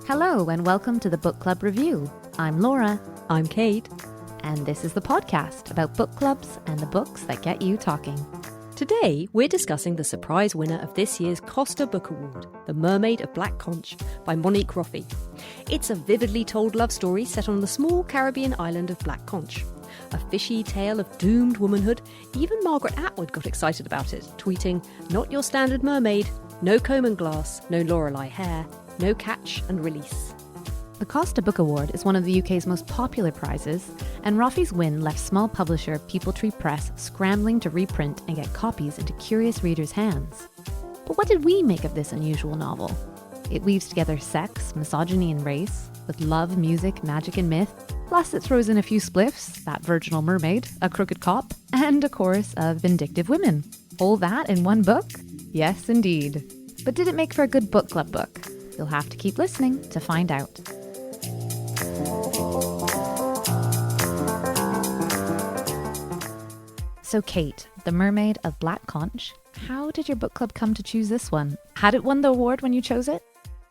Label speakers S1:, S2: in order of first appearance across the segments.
S1: Hello and welcome to the Book Club Review. I'm Laura.
S2: I'm Kate.
S1: And this is the podcast about book clubs and the books that get you talking.
S2: Today, we're discussing the surprise winner of this year's Costa Book Award, The Mermaid of Black Conch by Monique Roffey. It's a vividly told love story set on the small Caribbean island of Black Conch. A fishy tale of doomed womanhood. Even Margaret Atwood got excited about it, tweeting, "Not your standard mermaid, no comb and glass, no Lorelei hair, no catch and release."
S1: The Costa Book Award is one of the UK's most popular prizes, and Roffey's win left small publisher People Tree Press scrambling to reprint and get copies into curious readers' hands. But what did we make of this unusual novel? It weaves together sex, misogyny and race, with love, music, magic and myth, plus it throws in a few spliffs, that virginal mermaid, a crooked cop, and a chorus of vindictive women. All that in one book? Yes, indeed. But did it make for a good book club book? You'll have to keep listening to find out. So Kate, The Mermaid of Black Conch, how did your book club come to choose this one? Had it won the award when you chose it?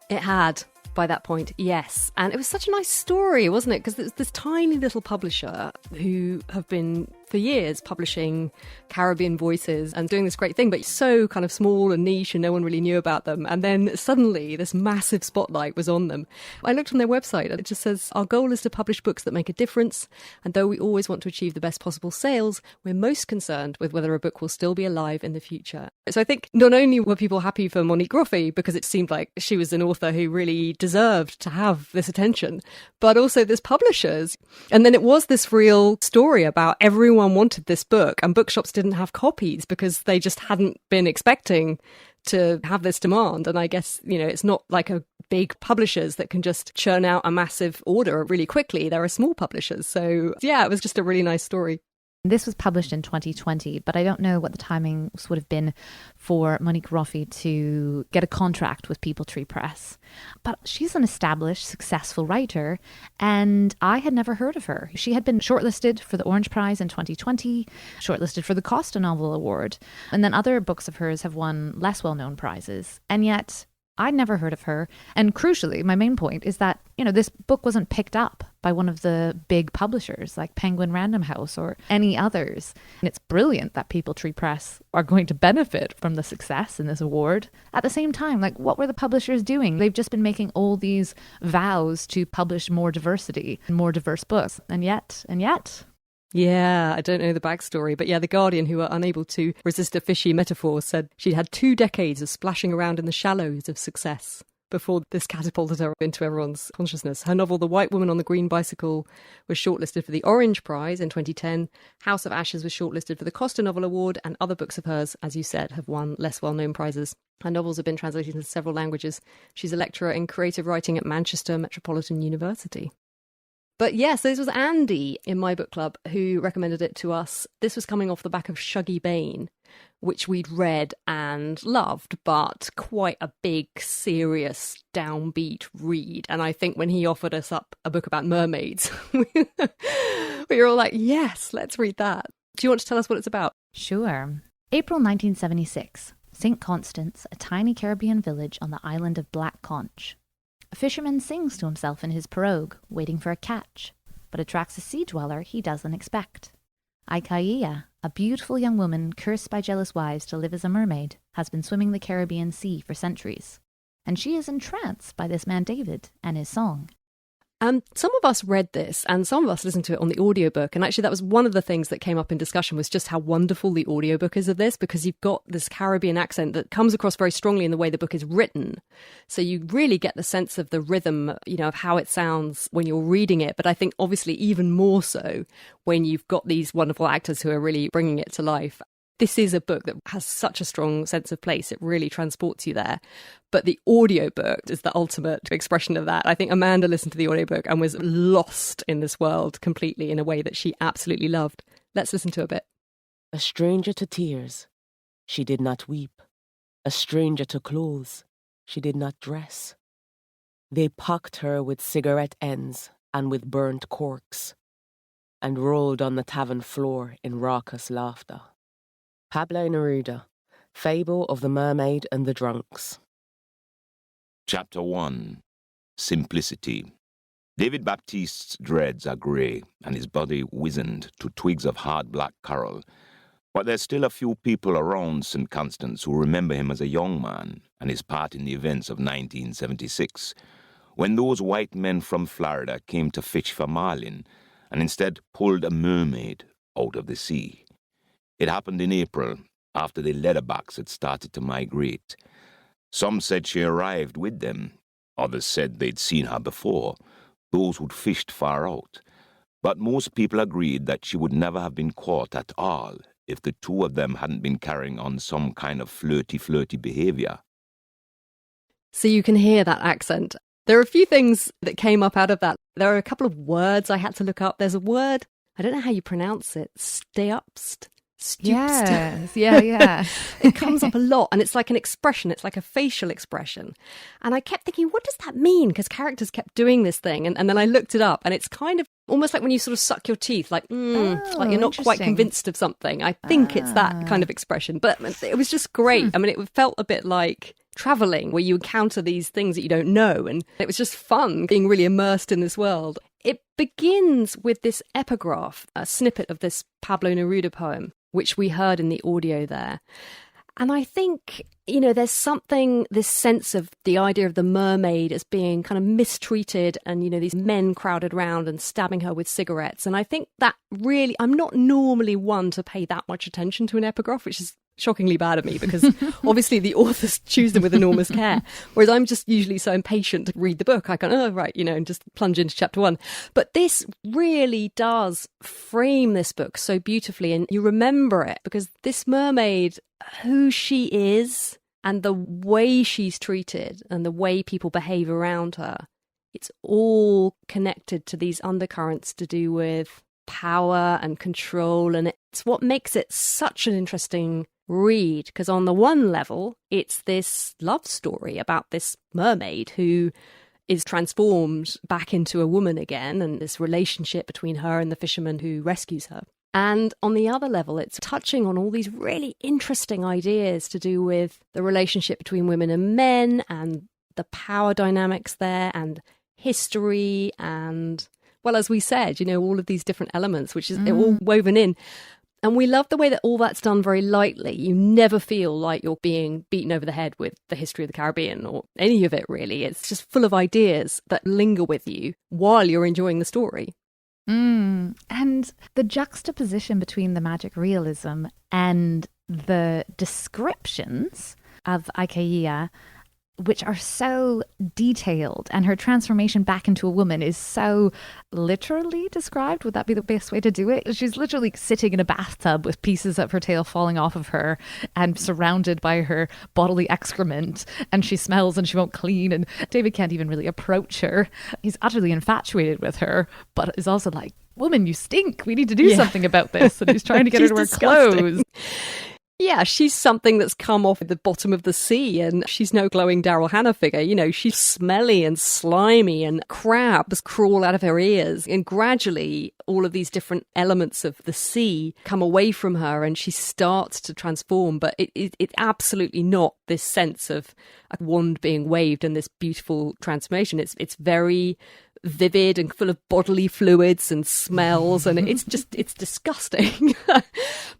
S2: It had, by that point, yes. And it was such a nice story, wasn't it? Because there's this tiny little publisher who have been, for years, publishing Caribbean voices and doing this great thing, but so kind of small and niche and no one really knew about them. And then suddenly this massive spotlight was on them. I looked on their website and it just says, "Our goal is to publish books that make a difference. And though we always want to achieve the best possible sales, we're most concerned with whether a book will still be alive in the future." So I think not only were people happy for Monique Roffey because it seemed like she was an author who really deserved to have this attention, but also this publishers. And then it was this real story about everyone wanted this book and bookshops didn't have copies because they just hadn't been expecting to have this demand. And I guess, it's not like a big publishers that can just churn out a massive order really quickly. There are small publishers. So yeah, it was just a really nice story.
S1: This was published in 2020, but I don't know what the timings would have been for Monique Roffey to get a contract with People Tree Press. But she's an established, successful writer, and I had never heard of her. She had been shortlisted for the Orange Prize in 2020, shortlisted for the Costa Novel Award, and then other books of hers have won less well-known prizes. And yet I'd never heard of her. And crucially, my main point is that, this book wasn't picked up by one of the big publishers like Penguin Random House or any others. And it's brilliant that People Tree Press are going to benefit from the success in this award. At the same time, what were the publishers doing? They've just been making all these vows to publish more diversity and more diverse books. And yet...
S2: Yeah, I don't know the backstory, but yeah, The Guardian, who were unable to resist a fishy metaphor, said she'd had 2 decades of splashing around in the shallows of success before this catapulted her into everyone's consciousness. Her novel, The White Woman on the Green Bicycle, was shortlisted for the Orange Prize in 2010. House of Ashes was shortlisted for the Costa Novel Award, and other books of hers, as you said, have won less well-known prizes. Her novels have been translated into several languages. She's a lecturer in creative writing at Manchester Metropolitan University. But yes, this was Andy in my book club who recommended it to us. This was coming off the back of Shuggie Bain, which we'd read and loved, but quite a big, serious, downbeat read. And I think when he offered us up a book about mermaids, we were all like, yes, let's read that. Do you want to tell us what it's about?
S1: Sure. April 1976, St. Constance, a tiny Caribbean village on the island of Black Conch. A fisherman sings to himself in his pirogue, waiting for a catch, but attracts a sea dweller he doesn't expect. Aikaia, a beautiful young woman cursed by jealous wives to live as a mermaid, has been swimming the Caribbean Sea for centuries, and she is entranced by this man David and his song.
S2: Some of us read this and some of us listened to it on the audiobook. And actually that was one of the things that came up in discussion was just how wonderful the audiobook is of this, because you've got this Caribbean accent that comes across very strongly in the way the book is written. So you really get the sense of the rhythm, of how it sounds when you're reading it. But I think obviously even more so when you've got these wonderful actors who are really bringing it to life. This is a book that has such a strong sense of place. It really transports you there. But the audiobook is the ultimate expression of that. I think Amanda listened to the audiobook and was lost in this world completely in a way that she absolutely loved. Let's listen to a bit.
S3: A stranger to tears, she did not weep. A stranger to clothes, she did not dress. They pocked her with cigarette ends and with burnt corks. and rolled on the tavern floor in raucous laughter. Pablo Neruda, Fable of the Mermaid and the Drunks.
S4: Chapter 1. Simplicity. David Baptiste's dreads are grey, and his body wizened to twigs of hard black coral. But there's still a few people around St. Constance who remember him as a young man and his part in the events of 1976, when those white men from Florida came to fish for marlin and instead pulled a mermaid out of the sea. It happened in April, after the leatherbacks had started to migrate. Some said she arrived with them. Others said they'd seen her before, those who'd fished far out. But most people agreed that she would never have been caught at all if the two of them hadn't been carrying on some kind of flirty behavior.
S2: So you can hear that accent. There are a few things that came up out of that. There are a couple of words I had to look up. There's a word, I don't know how you pronounce it, stupst.
S1: Yes, yeah.
S2: It comes up a lot, and it's like an expression. It's like a facial expression. And I kept thinking, what does that mean? Because characters kept doing this thing. And then I looked it up, and it's kind of almost like when you sort of suck your teeth, like, like you're not quite convinced of something. I think it's that kind of expression. But it was just great. I mean, it felt a bit like traveling, where you encounter these things that you don't know. And it was just fun being really immersed in this world. It begins with this epigraph, a snippet of this Pablo Neruda poem, which we heard in the audio there. And I think, there's something, this sense of the idea of the mermaid as being kind of mistreated and, these men crowded around and stabbing her with cigarettes. And I think that really, I'm not normally one to pay that much attention to an epigraph, which is shockingly bad of me because obviously the authors choose them with enormous care. Whereas I'm just usually so impatient to read the book. I can, and just plunge into chapter 1. But this really does frame this book so beautifully, and you remember it because this mermaid, who she is and the way she's treated and the way people behave around her, it's all connected to these undercurrents to do with power and control. And it's what makes it such an interesting read, because on the one level, it's this love story about this mermaid who is transformed back into a woman again, and this relationship between her and the fisherman who rescues her. And on the other level, it's touching on all these really interesting ideas to do with the relationship between women and men and the power dynamics there and history and, well, as we said, all of these different elements, which is all woven in. And we love the way that all that's done very lightly. You never feel like you're being beaten over the head with the history of the Caribbean or any of it, really. It's just full of ideas that linger with you while you're enjoying the story.
S1: And the juxtaposition between the magic realism and the descriptions of Aikaia, which are so detailed, and her transformation back into a woman is so literally described. Would that be the best way to do it? She's literally sitting in a bathtub with pieces of her tail falling off of her and surrounded by her bodily excrement, and she smells and she won't clean, and David can't even really approach her. He's utterly infatuated with her, but is also like, woman, you stink. We need to do something about this. And he's trying to get her to wear clothes.
S2: Yeah, she's something that's come off at the bottom of the sea, and she's no glowing Daryl Hannah figure. She's smelly and slimy, and crabs crawl out of her ears. And gradually, all of these different elements of the sea come away from her, and she starts to transform. But it's absolutely not this sense of a wand being waved and this beautiful transformation. It's very vivid and full of bodily fluids and smells, and it's disgusting.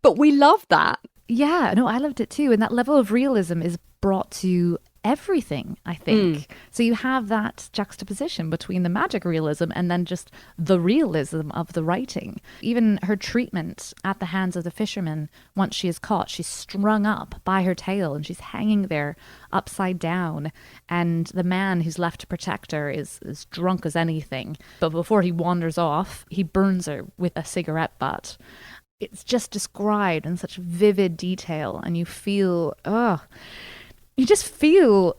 S2: But we love that.
S1: Yeah, no, I loved it too. And that level of realism is brought to everything, I think. So you have that juxtaposition between the magic realism and then just the realism of the writing. Even her treatment at the hands of the fisherman, once she is caught, she's strung up by her tail and she's hanging there upside down. And the man who's left to protect her is as drunk as anything. But before he wanders off, he burns her with a cigarette butt. It's just described in such vivid detail, and you feel, you just feel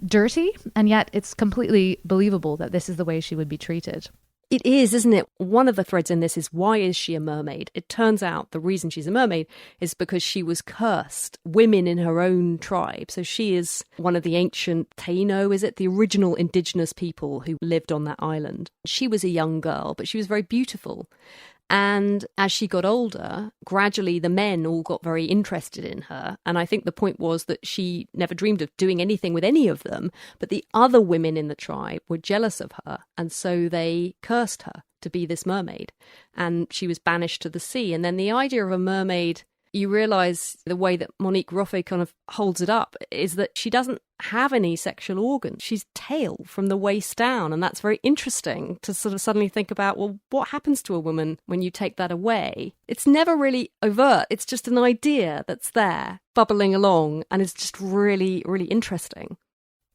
S1: dirty, and yet it's completely believable that this is the way she would be treated.
S2: It is, isn't it? One of the threads in this is, why is she a mermaid? It turns out the reason she's a mermaid is because she was cursed. Women in her own tribe. So she is one of the ancient Taino, is it? The original indigenous people who lived on that island. She was a young girl, but she was very beautiful. And as she got older, gradually the men all got very interested in her. And I think the point was that she never dreamed of doing anything with any of them. But the other women in the tribe were jealous of her. And so they cursed her to be this mermaid. And she was banished to the sea. And then the idea of a mermaid, you realise the way that Monique Roffey kind of holds it up is that she doesn't have any sexual organs. She's tail from the waist down. And that's very interesting to sort of suddenly think about, well, what happens to a woman when you take that away? It's never really overt. It's just an idea that's there, bubbling along, and it's just really, really interesting.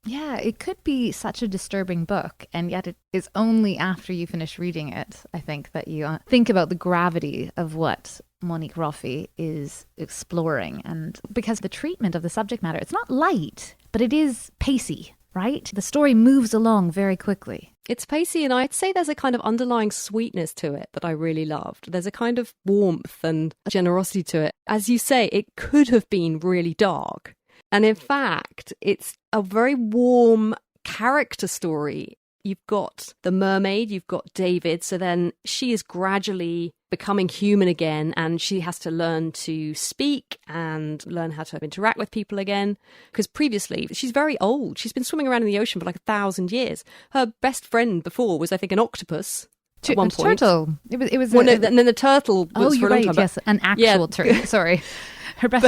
S1: Yeah, it could be such a disturbing book, and yet it is only after you finish reading it, I think, that you think about the gravity of what Monique Roffey is exploring. And because the treatment of the subject matter, it's not light, but it is pacey, right? The story moves along very quickly.
S2: It's pacey, and I'd say there's a kind of underlying sweetness to it that I really loved. There's a kind of warmth and generosity to it. As you say, it could have been really dark. And in fact, it's a very warm character story. You've got the mermaid, you've got David. So then she is gradually becoming human again, and she has to learn to speak and learn how to interact with people again. Because previously, she's very old. She's been swimming around in the ocean for like 1,000 years. Her best friend before was, I think, an octopus. At one point.
S1: Turtle. It was.
S2: Well, no, and then the turtle was for a long time.
S1: Yes, an actual turtle. Sorry. Her best.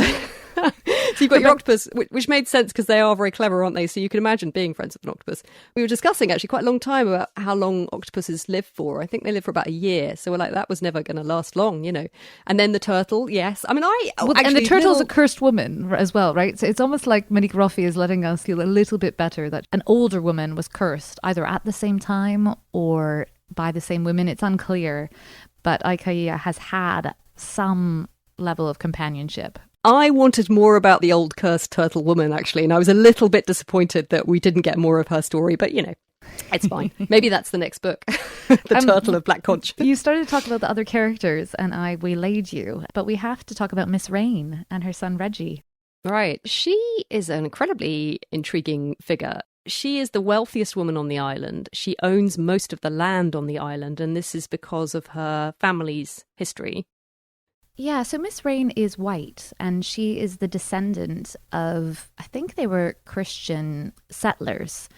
S2: So you've got your octopus, which made sense because they are very clever, aren't they? So you can imagine being friends with an octopus. We were discussing actually quite a long time about how long octopuses live for. I think they live for about a year. So we're like, that was never going to last long, you know. And then the turtle, yes. I mean,
S1: and the turtle's a cursed woman as well, right? So it's almost like Monique Roffey is letting us feel a little bit better that an older woman was cursed either at the same time or by the same women. It's unclear. But Aikaiya has had some level of companionship.
S2: I wanted more about the old cursed turtle woman, actually, and I was a little bit disappointed that we didn't get more of her story, but, you know, it's fine. Maybe that's the next book, The Turtle of Black Conch.
S1: You started to talk about the other characters, and I waylaid you, but we have to talk about Miss Rain and her son Reggie.
S2: Right. She is an incredibly intriguing figure. She is the wealthiest woman on the island. She owns most of the land on the island, and this is because of her family's history.
S1: Yeah, so Miss Rain is white, and she is the descendant of, I think they were Christian settlers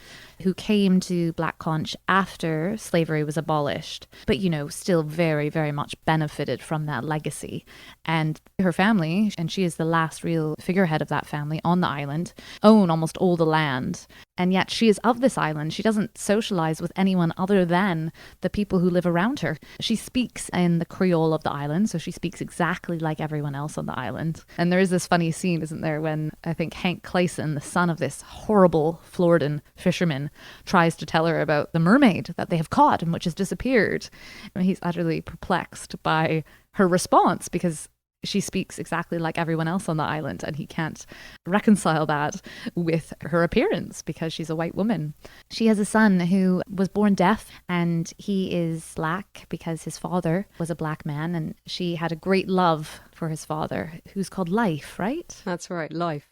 S1: who came to Black Conch after slavery was abolished, but, you know, still very, very much benefited from that legacy. And her family, and she is the last real figurehead of that family on the island, own almost all the land. And yet she is of this island. She doesn't socialize with anyone other than the people who live around her. She speaks in the Creole of the island, so she speaks exactly like everyone else on the island. And there is this funny scene, isn't there, when I think Hank Clayson, the son of this horrible Floridan fisherman, tries to tell her about the mermaid that they have caught and which has disappeared. And he's utterly perplexed by her response because she speaks exactly like everyone else on the island, and he can't reconcile that with her appearance because she's a white woman. She has a son who was born deaf, and he is black because his father was a black man, and she had a great love for his father, who's called Life, right?
S2: That's right, Life.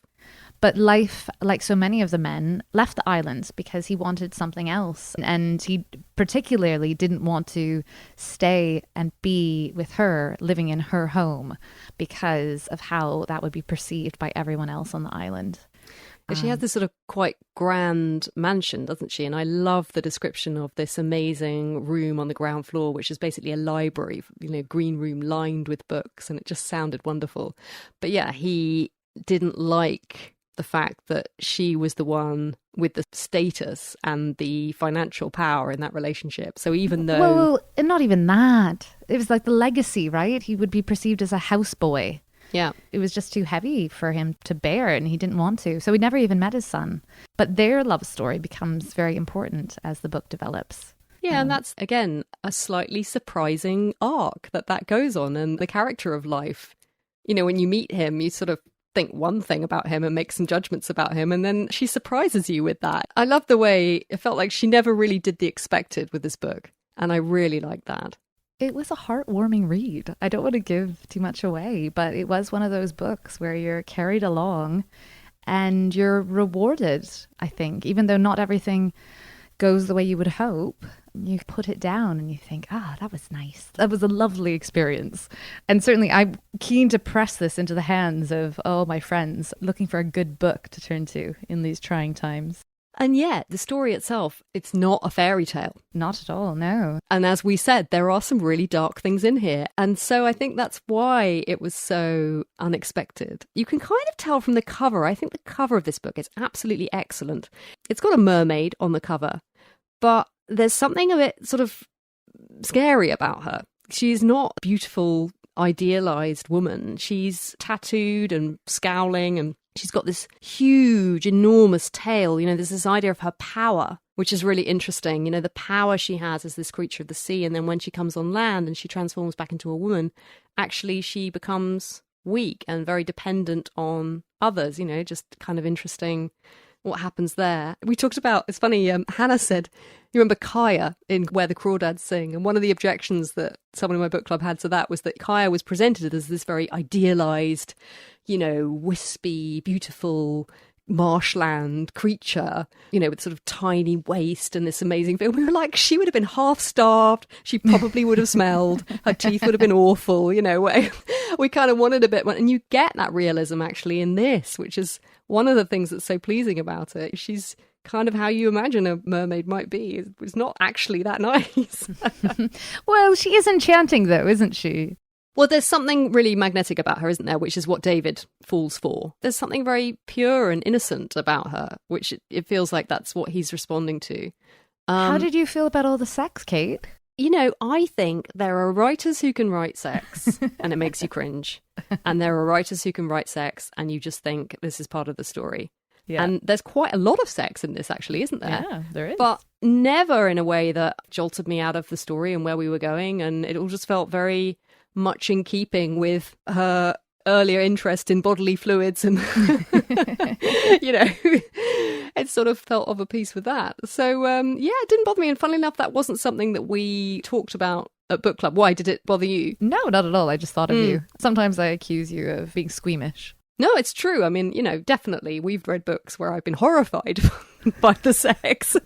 S1: But Life, like so many of the men, left the island because he wanted something else. And he particularly didn't want to stay and be with her, living in her home, because of how that would be perceived by everyone else on the island.
S2: She has this sort of quite grand mansion, doesn't she? And I love the description of this amazing room on the ground floor, which is basically a library, you know, green room lined with books. And it just sounded wonderful. But yeah, he didn't like the fact that she was the one with the status and the financial power in that relationship. So even though...
S1: Well, and not even that. It was like the legacy, right? He would be perceived as a houseboy.
S2: Yeah.
S1: It was just too heavy for him to bear, and he didn't want to. So he never even met his son. But their love story becomes very important as the book develops.
S2: Yeah, and that's, again, a slightly surprising arc that goes on. And the character of Life, you know, when you meet him, you sort of think one thing about him and make some judgments about him, and then she surprises you with that. I love the way it felt like she never really did the expected with this book, and I really like that.
S1: It was a heartwarming read. I don't want to give too much away, but it was one of those books where you're carried along and you're rewarded, I think, even though not everything goes the way you would hope. you put it down and you think, that was nice. That was a lovely experience. And certainly I'm keen to press this into the hands of all my friends looking for a good book to turn to in these trying times.
S2: And yet, the story itself, it's not a fairy tale.
S1: Not at all, no.
S2: And as we said, there are some really dark things in here. And so I think that's why it was so unexpected. You can kind of tell from the cover. I think the cover of this book is absolutely excellent. It's got a mermaid on the cover, but there's something a bit sort of scary about her. She's not a beautiful, idealized woman. She's tattooed and scowling, and she's got this huge, enormous tail. You know, there's this idea of her power, which is really interesting. You know, the power she has as this creature of the sea. And then when she comes on land and she transforms back into a woman, actually she becomes weak and very dependent on others. You know, just kind of interesting what happens there. We talked about, it's funny, Hannah said, you remember Kaya in Where the Crawdads Sing? And one of the objections that someone in my book club had to that was that Kaya was presented as this very idealized, you know, wispy, beautiful marshland creature, you know, with sort of tiny waist and this amazing thing. We were like, she would have been half starved. She probably would have smelled. Her teeth would have been awful, you know. We kind of wanted a bit more. And you get that realism actually in this, which is one of the things that's so pleasing about it. She's kind of how you imagine a mermaid might be. It's not actually that nice.
S1: Well, she is enchanting though, isn't she?
S2: Well, there's something really magnetic about her, isn't there? Which is what David falls for. There's something very pure and innocent about her, which it feels like that's what he's responding to.
S1: How did you feel about all the sex, Kate?
S2: You know, I think there are writers who can write sex and it makes you cringe. And there are writers who can write sex and you just think this is part of the story. Yeah. And there's quite a lot of sex in this, actually, isn't there?
S1: Yeah, there is.
S2: But never in a way that jolted me out of the story and where we were going. And it all just felt very much in keeping with her earlier interest in bodily fluids and, you know, it sort of felt of a piece with that. So, yeah, it didn't bother me. And funnily enough, that wasn't something that we talked about at book club. Why did it bother you?
S1: No, not at all. I just thought of you. Sometimes I accuse you of being squeamish.
S2: No, it's true. I mean, you know, definitely we've read books where I've been horrified by the sex,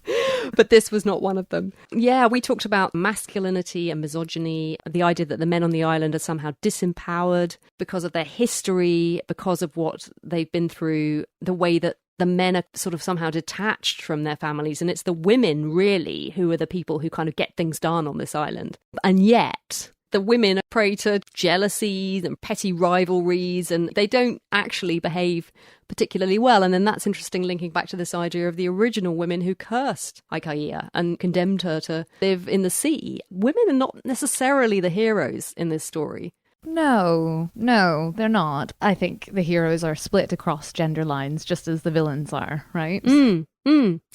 S2: but this was not one of them. Yeah, we talked about masculinity and misogyny, the idea that the men on the island are somehow disempowered because of their history, because of what they've been through, the way that the men are sort of somehow detached from their families. And it's the women, really, who are the people who kind of get things done on this island. And yet the women are prey to jealousies and petty rivalries, and they don't actually behave particularly well. And then that's interesting, linking back to this idea of the original women who cursed Aikaia and condemned her to live in the sea. Women are not necessarily the heroes in this story.
S1: No, they're not. I think the heroes are split across gender lines, just as the villains are, right?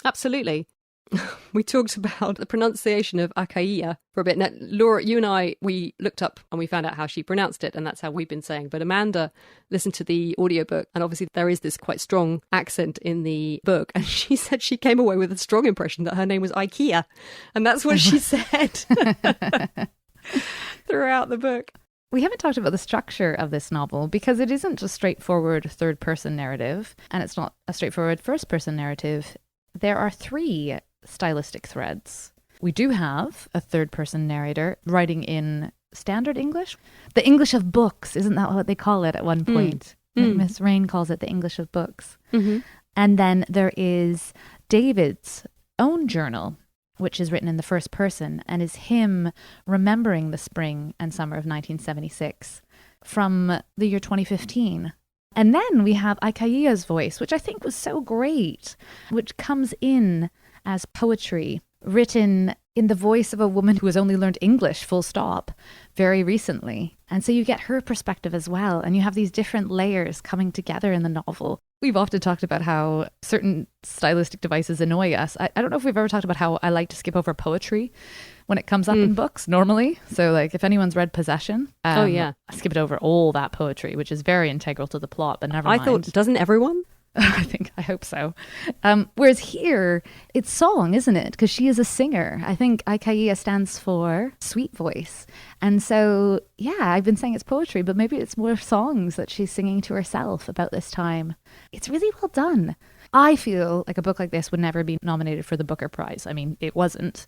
S2: Absolutely. We talked about the pronunciation of Aikaia for a bit. Now, Laura, you and I, we looked up and we found out how she pronounced it, and that's how we've been saying. But Amanda listened to the audiobook, and obviously there is this quite strong accent in the book, and she said she came away with a strong impression that her name was Ikea, and that's what she said throughout the book.
S1: We haven't talked about the structure of this novel because it isn't a straightforward third-person narrative, and it's not a straightforward first-person narrative. There are 3 stylistic threads. We do have a third-person narrator writing in standard English. The English of books, isn't that what they call it at one point? Miss Rain calls it the English of books. And then there is David's own journal, which is written in the first person and is him remembering the spring and summer of 1976 from the year 2015. And then we have Aikaia's voice, which I think was so great, which comes in as poetry written in the voice of a woman who has only learned English, full stop, very recently. And so you get her perspective as well. And you have these different layers coming together in the novel. We've often talked about how certain stylistic devices annoy us. I don't know if we've ever talked about how I like to skip over poetry when it comes up in books normally. So like if anyone's read Possession, I skip it over all that poetry, which is very integral to the plot, but never mind.
S2: I thought, doesn't everyone?
S1: I hope so. Whereas here, it's song, isn't it? Because she is a singer. I think Aikaia stands for sweet voice. And so, yeah, I've been saying it's poetry, but maybe it's more songs that she's singing to herself about this time. It's really well done. I feel like a book like this would never be nominated for the Booker Prize. I mean, it wasn't.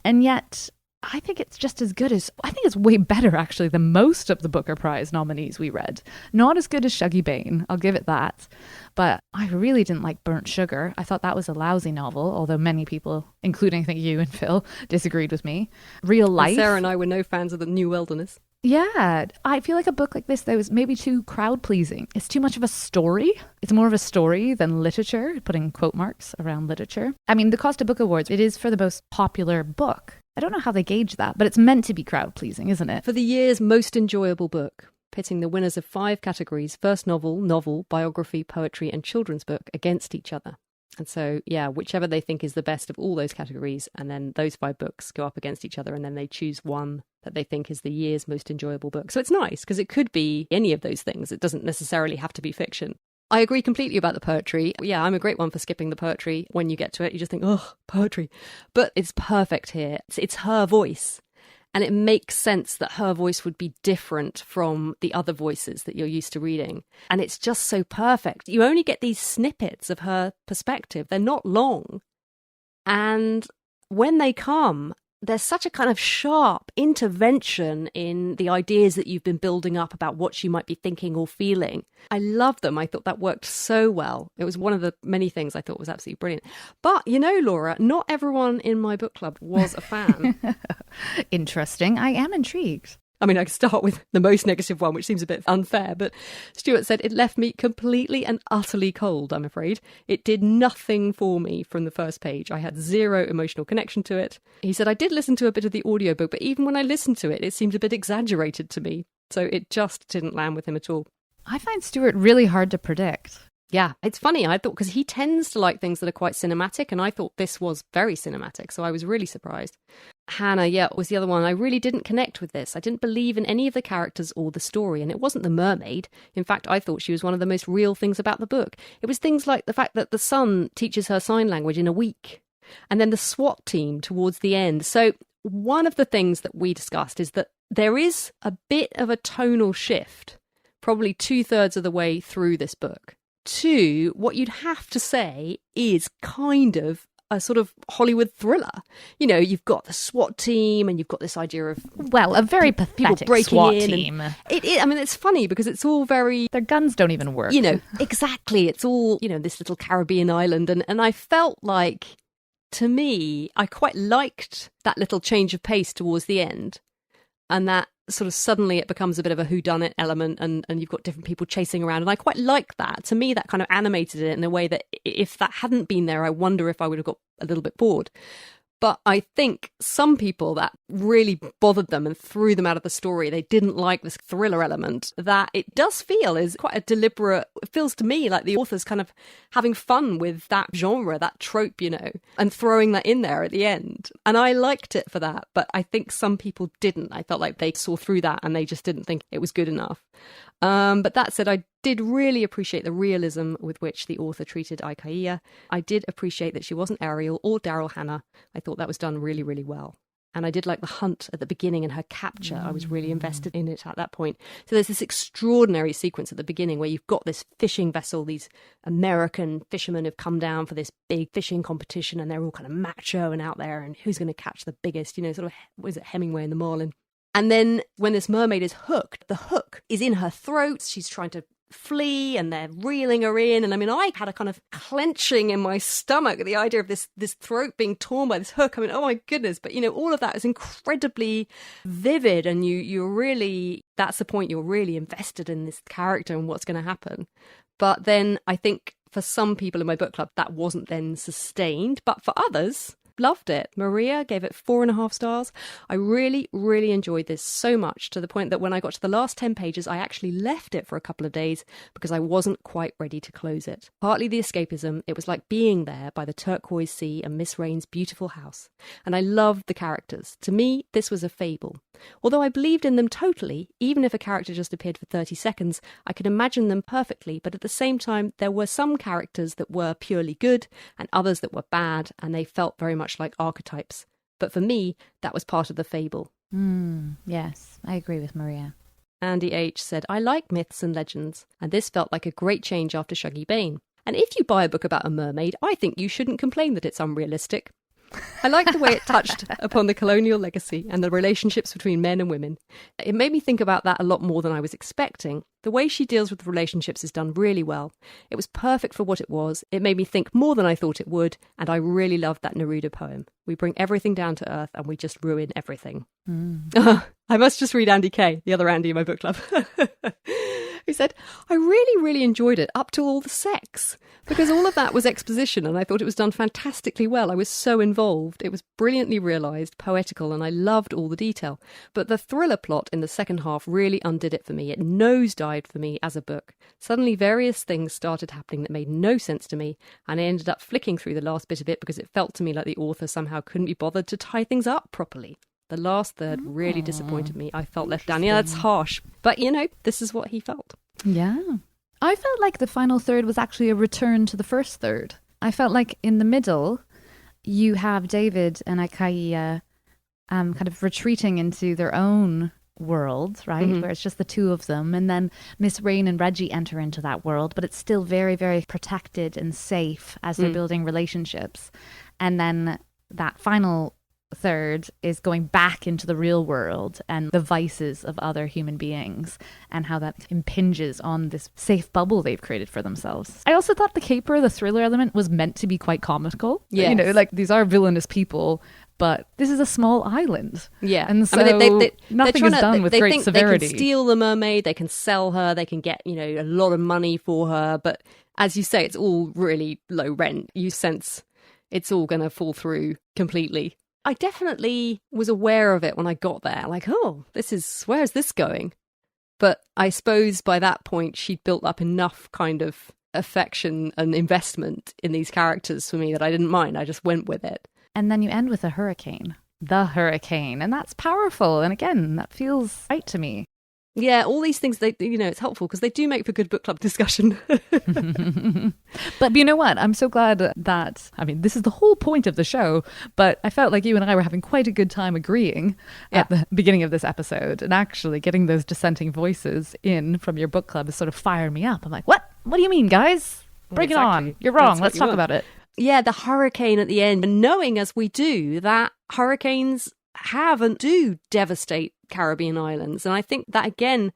S1: And yet, I think it's just as good as, I think it's way better actually than most of the Booker Prize nominees we read. Not as good as Shuggie Bain, I'll give it that. But I really didn't like Burnt Sugar. I thought that was a lousy novel, although many people, including I think you and Phil, disagreed with me. Real Life.
S2: And Sarah and I were no fans of The New Wilderness.
S1: Yeah, I feel like a book like this, though, is maybe too crowd-pleasing. It's too much of a story. It's more of a story than literature, putting quote marks around literature. I mean, the Costa Book Awards, it is for the most popular book. I don't know how they gauge that, but it's meant to be crowd-pleasing, isn't it?
S2: For the year's most enjoyable book, pitting the winners of 5 categories, first novel, biography, poetry and children's book, against each other. And so, yeah, whichever they think is the best of all those categories, and then those 5 books go up against each other, and then they choose one that they think is the year's most enjoyable book. So it's nice, because it could be any of those things. It doesn't necessarily have to be fiction. I agree completely about the poetry. Yeah, I'm a great one for skipping the poetry. When you get to it, you just think, oh, poetry. But it's perfect here. It's her voice. And it makes sense that her voice would be different from the other voices that you're used to reading. And it's just so perfect. You only get these snippets of her perspective. They're not long. And when they come, there's such a kind of sharp intervention in the ideas that you've been building up about what she might be thinking or feeling. I love them. I thought that worked so well. It was one of the many things I thought was absolutely brilliant. But, you know, Laura, not everyone in my book club was a fan.
S1: Interesting. I am intrigued.
S2: I mean, I can start with the most negative one, which seems a bit unfair, but Stuart said it left me completely and utterly cold, I'm afraid. It did nothing for me from the first page. I had zero emotional connection to it. He said, I did listen to a bit of the audiobook, but even when I listened to it, it seemed a bit exaggerated to me. So it just didn't land with him at all.
S1: I find Stuart really hard to predict.
S2: Yeah, it's funny, I thought, because he tends to like things that are quite cinematic, and I thought this was very cinematic, so I was really surprised. Hannah, yeah, was the other one. I really didn't connect with this. I didn't believe in any of the characters or the story, and it wasn't the mermaid. In fact, I thought she was one of the most real things about the book. It was things like the fact that the son teaches her sign language in a week, and then the SWAT team towards the end. So one of the things that we discussed is that there is a bit of a tonal shift, probably 2/3 of the way through this book, to what you'd have to say is kind of a sort of Hollywood thriller. You know, you've got the SWAT team and you've got this idea of...
S1: Well, a very pathetic SWAT team.
S2: I mean, it's funny because it's all very...
S1: Their guns don't even work.
S2: You know, exactly. It's all, you know, this little Caribbean island. And I felt like, to me, I quite liked that little change of pace towards the end. And that sort of suddenly it becomes a bit of a whodunit element and you've got different people chasing around. And I quite like that. To me, that kind of animated it in a way that if that hadn't been there, I wonder if I would have got a little bit bored. But I think some people that really bothered them and threw them out of the story, they didn't like this thriller element, that it does feel is quite a deliberate, it feels to me like the author's kind of having fun with that genre, that trope, you know, and throwing that in there at the end. And I liked it for that, but I think some people didn't. I felt like they saw through that and they just didn't think it was good enough. But that said, I did really appreciate the realism with which the author treated Aikaia. I did appreciate that she wasn't Ariel or Daryl Hannah. I thought that was done really, really well. And I did like the hunt at the beginning and her capture. I was really invested in it at that point. So there's this extraordinary sequence at the beginning where you've got this fishing vessel, these American fishermen have come down for this big fishing competition and they're all kind of macho and out there and who's going to catch the biggest, you know, sort of, what is it, Hemingway and the Marlin. And then when this mermaid is hooked, the hook is in her throat. She's trying to flee and they're reeling her in. And I mean, I had a kind of clenching in my stomach at the idea of this throat being torn by this hook. I mean, oh my goodness. But, you know, all of that is incredibly vivid. And you're really, that's the point, you're really invested in this character and what's going to happen. But then I think for some people in my book club, that wasn't then sustained. But for others... loved it. Maria gave it 4.5 stars. I really, really enjoyed this so much to the point that when I got to the last 10 pages, I actually left it for a couple of days because I wasn't quite ready to close it. Partly the escapism, it was like being there by the turquoise sea and Miss Rain's beautiful house. And I loved the characters. To me, this was a fable. Although I believed in them totally, even if a character just appeared for 30 seconds, I could imagine them perfectly, but at the same time, there were some characters that were purely good and others that were bad, and they felt very much like archetypes. But for me, that was part of the fable.
S1: Yes, I agree with Maria.
S2: Andy H. said, I like myths and legends, and this felt like a great change after Shuggie Bain. And if you buy a book about a mermaid, I think you shouldn't complain that it's unrealistic. I liked the way it touched upon the colonial legacy and the relationships between men and women. It made me think about that a lot more than I was expecting. The way she deals with relationships is done really well. It was perfect for what it was. It made me think more than I thought it would, and I really loved that Neruda poem. We bring everything down to earth and we just ruin everything. I must just read Andy Kay, the other Andy in my book club, who said, I really, really enjoyed it up to all the sex, because all of that was exposition and I thought it was done fantastically well. I was so involved. It was brilliantly realised, poetical, and I loved all the detail. But the thriller plot in the second half really undid it for me. It nosedived for me as a book. Suddenly various things started happening that made no sense to me, and I ended up flicking through the last bit of it because it felt to me like the author somehow couldn't be bothered to tie things up properly. The last third really disappointed me. I felt left down. Yeah, that's harsh. But, this is what he felt.
S1: Yeah. I felt like the final third was actually a return to the first third. I felt like in the middle, you have David and Akaia kind of retreating into their own world, right?
S2: Mm-hmm.
S1: Where it's just the two of them. And then Miss Rain and Reggie enter into that world, but it's still very, very protected and safe as they're building relationships. And then that final third is going back into the real world and the vices of other human beings and how that impinges on this safe bubble they've created for themselves. I also thought the caper, the thriller element, was meant to be quite comical.
S2: Yes.
S1: Like these are villainous people, but this is a small island.
S2: Yeah.
S1: And so nothing is done with great severity.
S2: They can steal the mermaid, they can sell her, they can get, a lot of money for her. But as you say, it's all really low rent. You sense it's all going to fall through completely. I definitely was aware of it when I got there. Like, where is this going? But I suppose by that point, she'd built up enough kind of affection and investment in these characters for me that I didn't mind. I just went with it.
S1: And then you end with a hurricane. The hurricane. And that's powerful. And again, that feels right to me.
S2: Yeah, all these things, it's helpful because they do make for good book club discussion.
S1: But you know what? I'm so glad that, this is the whole point of the show, but I felt like you and I were having quite a good time agreeing at the beginning of this episode, and actually getting those dissenting voices in from your book club is sort of fired me up. I'm like, what? What do you mean, guys? Bring it on. You're wrong. Let's talk about it.
S2: Yeah, the hurricane at the end, but knowing as we do that hurricanes have and do devastate Caribbean islands. And I think that, again,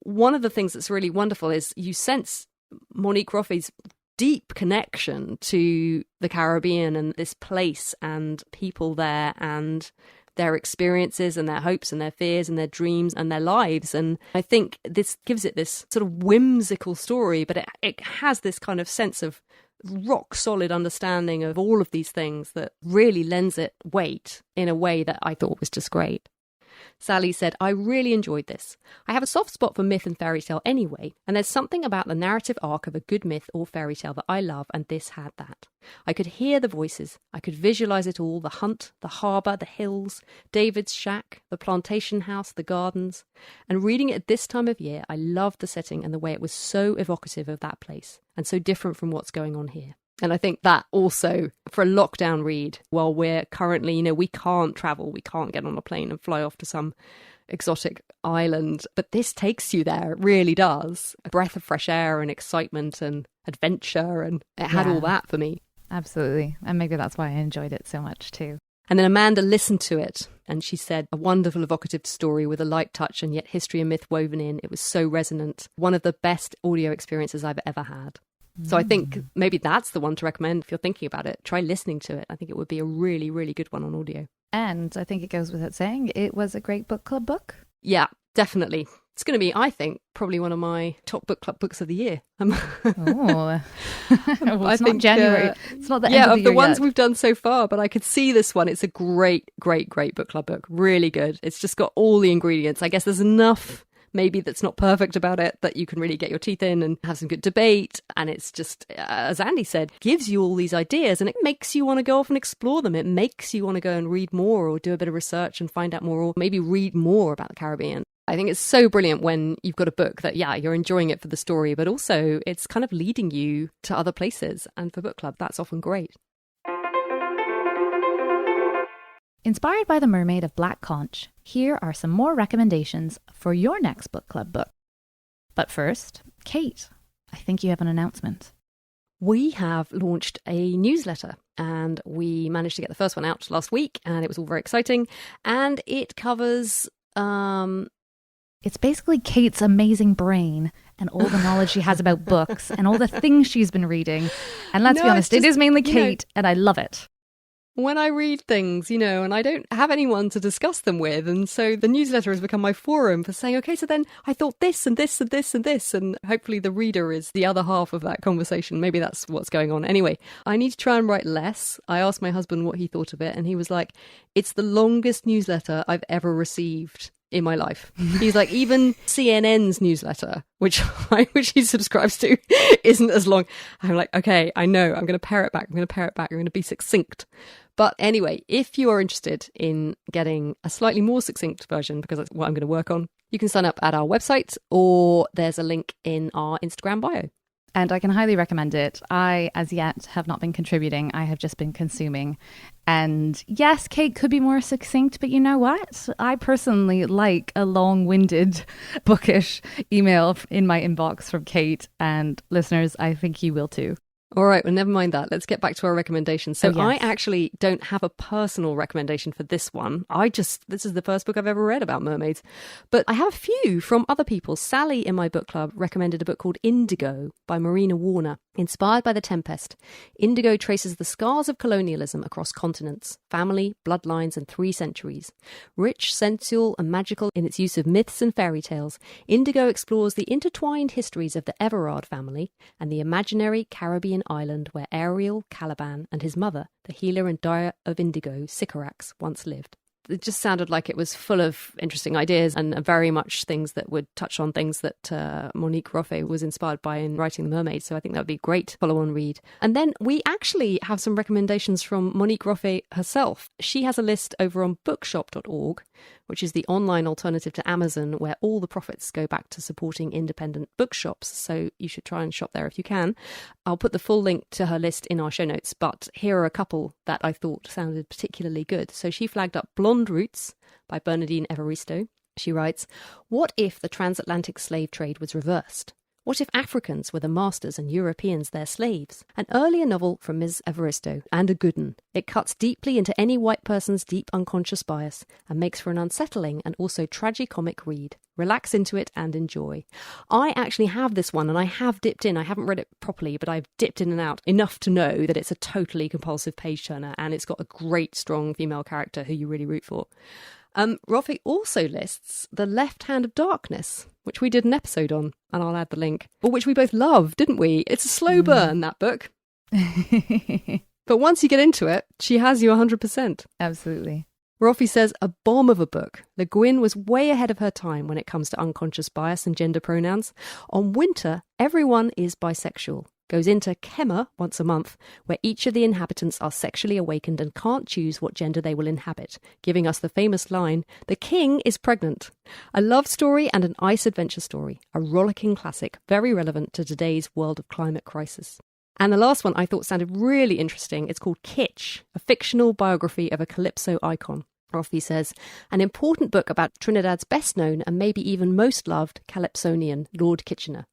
S2: one of the things that's really wonderful is you sense Monique Roffey's deep connection to the Caribbean and this place and people there and their experiences and their hopes and their fears and their dreams and their lives. And I think this gives it this sort of whimsical story, but it has this kind of sense of rock solid understanding of all of these things that really lends it weight in a way that I thought was just great. Sally said, I really enjoyed this. I have a soft spot for myth and fairy tale anyway, and there's something about the narrative arc of a good myth or fairy tale that I love, and this had that. I could hear the voices, I could visualise it all, the hunt, the harbour, the hills, David's shack, the plantation house, the gardens. And reading it at this time of year, I loved the setting and the way it was so evocative of that place, and so different from what's going on here. And I think that also, for a lockdown read, while we're currently, we can't travel, we can't get on a plane and fly off to some exotic island, but this takes you there, it really does. A breath of fresh air and excitement and adventure, and it had all that for me.
S1: Absolutely. And maybe that's why I enjoyed it so much too.
S2: And then Amanda listened to it and she said, a wonderful evocative story with a light touch and yet history and myth woven in. It was so resonant. One of the best audio experiences I've ever had. So I think maybe that's the one to recommend if you're thinking about it. Try listening to it. I think it would be a really, really good one on audio.
S1: And I think it goes without saying, it was a great book club book.
S2: Yeah, definitely. It's going to be, I think, probably one of my top book club books of the year.
S1: Well, it's not January. It's not the end of the
S2: year ones
S1: yet.
S2: We've done so far, but I could see this one. It's a great, great, great book club book. Really good. It's just got all the ingredients. I guess there's enough maybe that's not perfect about it that you can really get your teeth in and have some good debate. And it's just, as Andy said, gives you all these ideas and it makes you want to go off and explore them. It makes you want to go and read more or do a bit of research and find out more, or maybe read more about the Caribbean. I think it's so brilliant when you've got a book that, you're enjoying it for the story, but also it's kind of leading you to other places. And for book club, that's often great.
S1: Inspired by The Mermaid of Black Conch, here are some more recommendations for your next book club book. But first, Kate, I think you have an announcement.
S2: we have launched a newsletter, and we managed to get the first one out last week, and it was all very exciting. And it covers
S1: It's basically Kate's amazing brain and all the knowledge she has about books and all the things she's been reading. And let's be honest, it is mainly Kate, and I love it.
S2: When I read things, and I don't have anyone to discuss them with, and so the newsletter has become my forum for saying, okay, so then I thought this and this and this and this, and hopefully the reader is the other half of that conversation. Maybe that's what's going on. Anyway, I need to try and write less. I asked my husband what he thought of it, and he was like, it's the longest newsletter I've ever received in my life. He's like, even CNN's newsletter, which he subscribes to, isn't as long. I'm like, okay, I know, I'm going to pare it back. I'm going to be succinct. But anyway, if you are interested in getting a slightly more succinct version, because that's what I'm going to work on, you can sign up at our website, or there's a link in our Instagram bio.
S1: And I can highly recommend it. I, as yet, have not been contributing. I have just been consuming. And yes, Kate could be more succinct, but you know what? I personally like a long-winded, bookish email in my inbox from Kate. And listeners, I think you will too.
S2: All right, well, never mind that. Let's get back to our recommendations. So
S1: yes.
S2: I actually don't have a personal recommendation for this one. This is the first book I've ever read about mermaids. But I have a few from other people. Sally in my book club recommended a book called Indigo by Marina Warner. Inspired by The Tempest, Indigo traces the scars of colonialism across continents, family, bloodlines, and 3 centuries. Rich, sensual, and magical in its use of myths and fairy tales, Indigo explores the intertwined histories of the Everard family and the imaginary Caribbean island where Ariel, Caliban, and his mother, the healer and dyer of indigo, Sycorax, once lived. It just sounded like it was full of interesting ideas and very much things that would touch on things that Monique Roffey was inspired by in writing The Mermaid. So I think that would be a great follow-on read. And then we actually have some recommendations from Monique Roffey herself. She has a list over on bookshop.org, which is the online alternative to Amazon, where all the profits go back to supporting independent bookshops. So you should try and shop there if you can. I'll put the full link to her list in our show notes, but here are a couple that I thought sounded particularly good. So she flagged up Blonde Roots by Bernadine Evaristo. She writes, what if the transatlantic slave trade was reversed? What if Africans were the masters and Europeans their slaves? An earlier novel from Ms. Evaristo, and a good one. It cuts deeply into any white person's deep unconscious bias and makes for an unsettling and also tragicomic read. Relax into it and enjoy. I actually have this one, and I have dipped in. I haven't read it properly, but I've dipped in and out enough to know that it's a totally compulsive page-turner, and it's got a great, strong female character who you really root for. Roffey also lists The Left Hand of Darkness, which we did an episode on, and I'll add the link, or which we both loved, didn't we? It's a slow burn, that book. But once you get into it, she has you 100%.
S1: Absolutely.
S2: Roffey says, a bomb of a book. The Guin was way ahead of her time when it comes to unconscious bias and gender pronouns. On Winter, everyone is bisexual. Goes into Kemmer once a month, where each of the inhabitants are sexually awakened and can't choose what gender they will inhabit, giving us the famous line, the king is pregnant. A love story and an ice adventure story, a rollicking classic, very relevant to today's world of climate crisis. And the last one I thought sounded really interesting. It's called Kitsch, a fictional biography of a calypso icon. Roffey says, an important book about Trinidad's best known and maybe even most loved calypsonian, Lord Kitchener.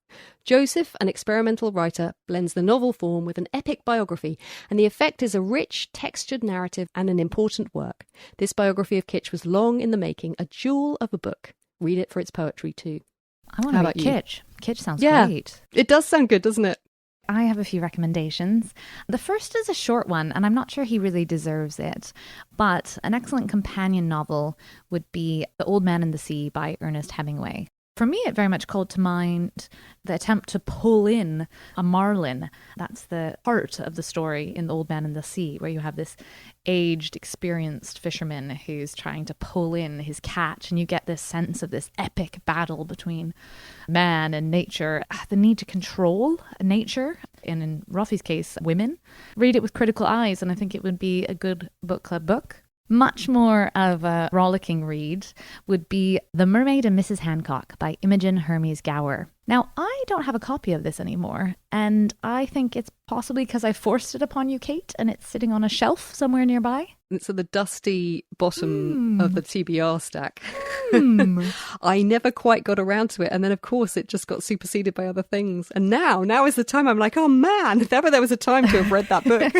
S2: Joseph, an experimental writer, blends the novel form with an epic biography, and the effect is a rich, textured narrative and an important work. This biography of Kitsch was long in the making, a jewel of a book. Read it for its poetry too.
S1: I want to read Kitsch. Kitsch sounds
S2: yeah,
S1: great.
S2: It does sound good, doesn't it?
S1: I have a few recommendations. The first is a short one, and I'm not sure he really deserves it, but an excellent companion novel would be The Old Man and the Sea by Ernest Hemingway. For me, it very much called to mind the attempt to pull in a marlin. That's the heart of the story in The Old Man and the Sea, where you have this aged, experienced fisherman who's trying to pull in his catch, and you get this sense of this epic battle between man and nature, the need to control nature, and in Roffey's case, women. Read it with critical eyes, and I think it would be a good book club book. Much more of a rollicking read would be The Mermaid and Mrs. Hancock by Imogen Hermes Gowar. Now, I don't have a copy of this anymore, and I think it's possibly because I forced it upon you, Kate, and it's sitting on a shelf somewhere nearby.
S2: It's at the dusty bottom of the TBR stack. I never quite got around to it. And then, of course, it just got superseded by other things. And now is the time I'm like, oh, man, if ever there was a time to have read that book.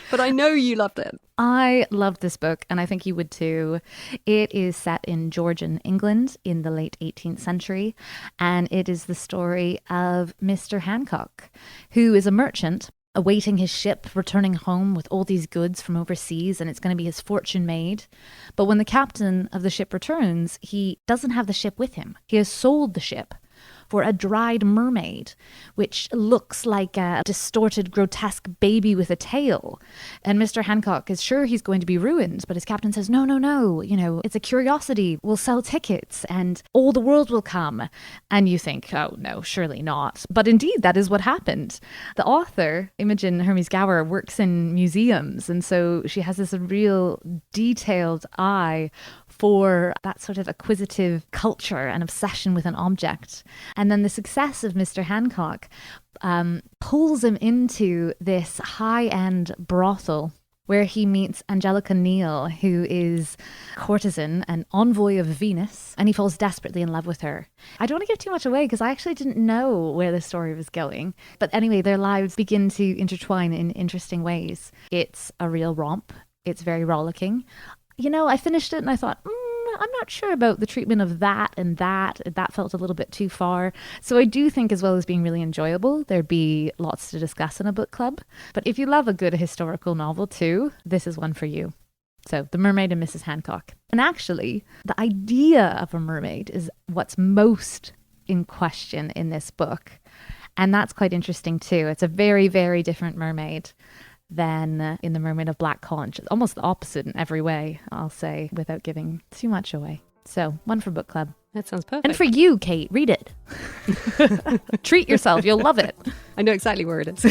S2: But I know you loved it.
S1: I loved this book, and I think you would too. It is set in Georgian England in the late 18th century, and it is the story of Mr. Hancock, who is a merchant awaiting his ship returning home with all these goods from overseas, and it's going to be his fortune made. But when the captain of the ship returns, he doesn't have the ship with him. He has sold the ship for a dried mermaid, which looks like a distorted, grotesque baby with a tail. And Mr. Hancock is sure he's going to be ruined, but his captain says, no, it's a curiosity. We'll sell tickets and all the world will come. And you think, oh no, surely not. But indeed, that is what happened. The author, Imogen Hermes Gowar, works in museums, and so she has this real detailed eye for that sort of acquisitive culture and obsession with an object. And then the success of Mr. Hancock pulls him into this high-end brothel where he meets Angelica Neal, who is courtesan and envoy of Venus, and he falls desperately in love with her. I don't want to give too much away because I actually didn't know where the story was going. But anyway, their lives begin to intertwine in interesting ways. It's a real romp. It's very rollicking. I finished it and I thought, I'm not sure about the treatment of that and that. That felt a little bit too far. So I do think, as well as being really enjoyable, there'd be lots to discuss in a book club. But if you love a good historical novel too, this is one for you. So The Mermaid and Mrs. Hancock. And actually, the idea of a mermaid is what's most in question in this book. And that's quite interesting too. It's a very, very different mermaid than in The Mermaid of Black Conch. Almost the opposite in every way, I'll say, without giving too much away. So, one for book club.
S2: That sounds perfect.
S1: And for you, Kate, read it. Treat yourself. You'll love it.
S2: I know exactly where it is.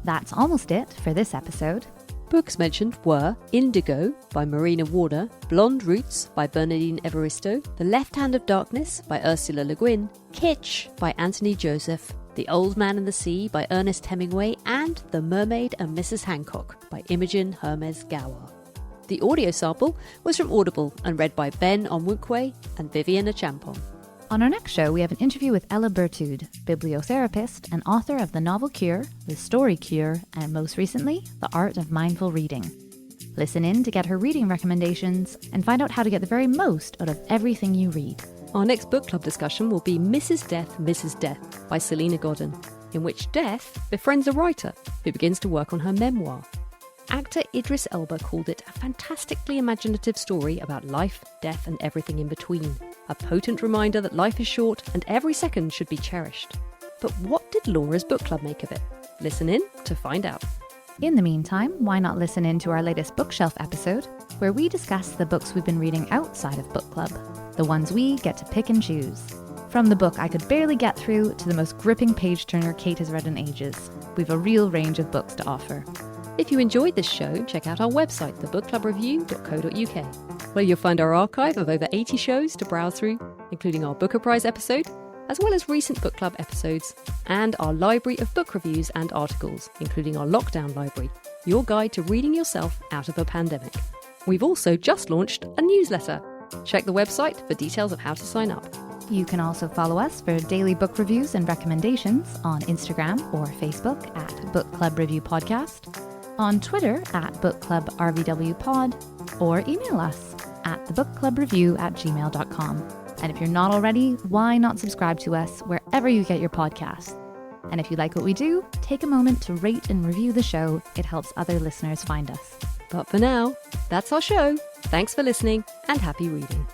S1: That's almost it for this episode.
S2: Books mentioned were Indigo by Marina Warner, Blonde Roots by Bernadine Evaristo, The Left Hand of Darkness by Ursula Le Guin, Kitsch by Anthony Joseph, The Old Man and the Sea by Ernest Hemingway, and The Mermaid and Mrs. Hancock by Imogen Hermes Gowar. The audio sample was from Audible and read by Ben Onwukwe and Viviana Champon.
S1: On our next show, we have an interview with Ella Bertud, bibliotherapist and author of the novel Cure, the story Cure, and most recently, The Art of Mindful Reading. Listen in to get her reading recommendations and find out how to get the very most out of everything you read.
S2: Our next book club discussion will be Mrs. Death by Selena Godin, in which Death befriends a writer who begins to work on her memoir. Actor Idris Elba called it a fantastically imaginative story about life, death, and everything in between. A potent reminder that life is short and every second should be cherished. But what did Laura's book club make of it? Listen in to find out.
S1: In the meantime, why not listen in to our latest bookshelf episode, where we discuss the books we've been reading outside of book club, the ones we get to pick and choose. From the book I could barely get through to the most gripping page-turner Kate has read in ages, we've a real range of books to offer.
S2: If you enjoyed this show, check out our website, thebookclubreview.co.uk, where you'll find our archive of over 80 shows to browse through, including our Booker Prize episode, as well as recent book club episodes, and our library of book reviews and articles, including our lockdown library, your guide to reading yourself out of a pandemic. We've also just launched a newsletter. Check the website for details of how to sign up.
S1: You can also follow us for daily book reviews and recommendations on Instagram or Facebook at Book Club Review Podcast, on Twitter at BookClubRVWPod, or email us at thebookclubreview@gmail.com. And if you're not already, why not subscribe to us wherever you get your podcasts? And if you like what we do, take a moment to rate and review the show. It helps other listeners find us.
S2: But for now, that's our show. Thanks for listening and happy reading.